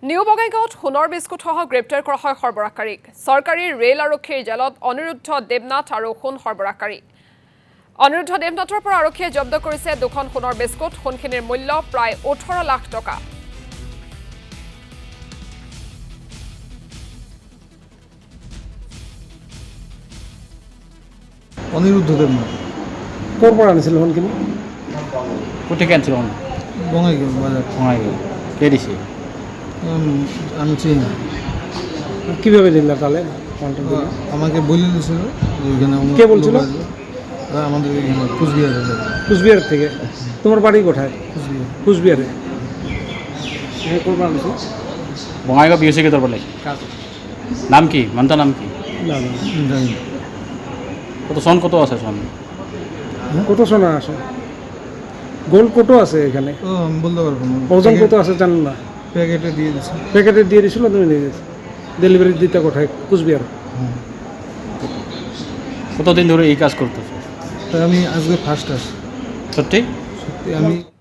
New বঙাইগাঁৱত সোণৰ বিস্কুটসহ গ্ৰেপ্তাৰ কৰা হয় সৰবৰাহকাৰীক। চৰকাৰী ৰেল আৰক্ষীৰ জালত অনিৰুদ্ধ দেৱনাথ আৰু সোণ সৰবৰাহকাৰী। অনিৰুদ্ধ দেৱনাথৰ পৰা আৰক্ষীয়ে জব্দ কৰিছে দুখন সোণৰ বিস্কুট। সোণখিনিৰ মূল্য প্ৰায় 18 লাখ টকা। অনিৰুদ্ধ দেৱনাথ ক'ৰ পৰা আনিছিল সোণখিনি? কোথেকে আনছিল সোণ? বঙাইগাঁও বাজার বঙাইগাঁও। কে দিছে? আমি চিনি না। কীভাবে দিলা তাহলে সোণটা দিলে? আমাকে বলে দিয়েছিল ওইখানে কে বলছিল? আমাদের এখানে কুচবিহারে যাবে। কুচবিহার থেকে। তোমার বাড়ি কোথায়? কুচবিহার কুচবিহারে। ক'ৰ পৰা আনিছিল? বঙাইগাঁও বিএসি কে তরফ লাগে। নাম কি? মানুষটার নাম কি? না না, জানি না। কত সন কত আছে সন? কত সোনা আছে? গোল্ড কত আছে এখানে? ও আমি বলতে পারবো না। ওজন কত আছে জানেন না? প্যাকেটে দিয়ে দিচ্ছে। প্যাকেটে দিয়ে দিয়েছিল, তুমি নিয়ে গেছো। ডেলিভারি দিতে কোথায়? কুচবিহার। কতদিন ধরে এই কাজ করতেছো? তাই আমি আজকে ফার্স্ট আসি। সত্যি? সত্যি আমি